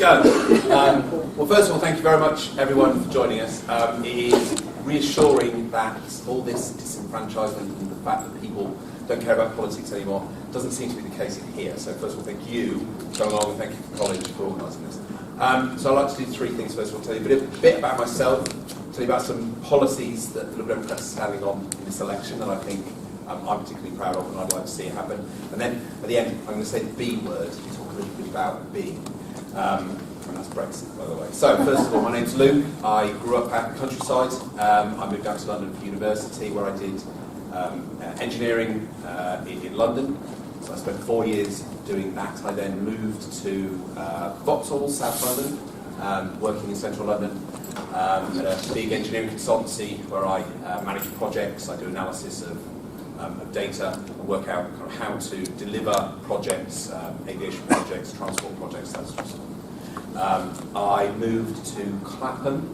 go. Well, first of all, thank you very much, everyone, for joining us. It is reassuring that all this disenfranchisement and the fact that people don't care about politics anymore doesn't seem to be the case in here. So first of all, thank you for coming along, and thank you for the college for organising this. So I'd like to do three things. First of all, tell you a bit about myself, tell you about some policies that the Liberal Democrats are standing on in this election that I think I'm particularly proud of and I'd like to see it happen. And then at the end, I'm going to say the B word, to talk a little bit about B. And that's Brexit, by the way. So first of all, my name's Luke. I grew up out in the countryside. I moved down to London for university, where I did engineering in London. So I spent 4 years doing that. I then moved to Vauxhall, South London, working in central London at a big engineering consultancy where I manage projects. I do analysis of data and work out kind of how to deliver projects, aviation projects, transport projects, that sort of stuff. I moved to Clapham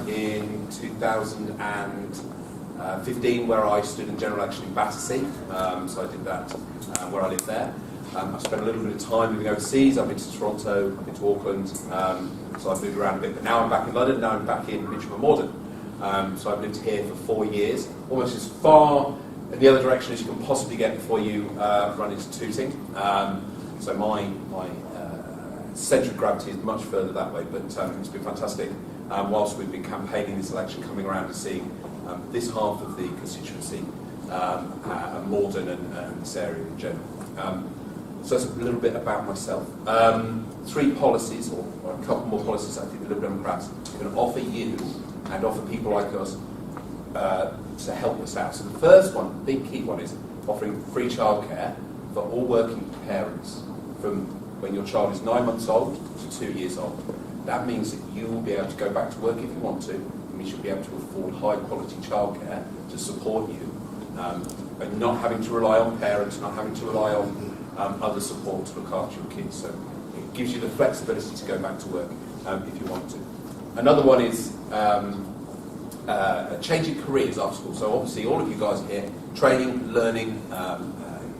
in 2015, where I stood in general election in Battersea. So I did that where I live there. I spent a little bit of time moving overseas. I've been to Toronto, I've been to Auckland, so I've moved around a bit. But now I'm back in London, now I'm back in Mitcham and Morden. So I've lived here for 4 years, almost as far in the other direction as you can possibly get before you run into Tooting. So my centre of gravity is much further that way, but it's been fantastic whilst we've been campaigning this election, coming around and seeing this half of the constituency, Morden and this area in general. So that's a little bit about myself. Three policies, or a couple more policies I think the Liberal Democrats are going to offer you and offer people like us to help us out. So the first one, big key one, is offering free childcare for all working parents from when your child is 9 months old to 2 years old. That means that you will be able to go back to work if you want to, and we should be able to afford high quality childcare to support you, and not having to rely on parents, not having to rely on other support to look after your kids. So it gives you the flexibility to go back to work if you want to. Another one is changing careers after school. So obviously all of you guys are here training, learning,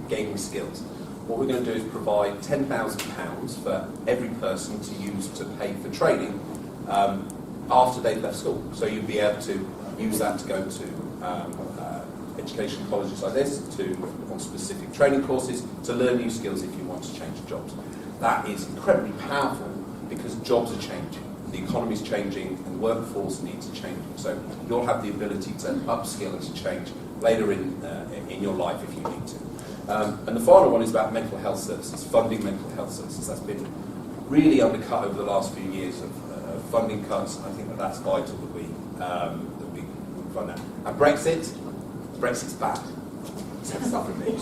gaining skills. What we're going to do is provide £10,000 for every person to use to pay for training after they've left school. So you'll be able to use that to go to education colleges like this, on specific training courses, to learn new skills if you want to change jobs. That is incredibly powerful because jobs are changing, the economy is changing, and the workforce needs are changing. So you'll have the ability to upskill and to change later in your life if you need to. And the final one is about mental health services, funding mental health services. That's been really undercut over the last few years of funding cuts, and I think that's vital that we fund that. And Brexit's bad. It's not for me.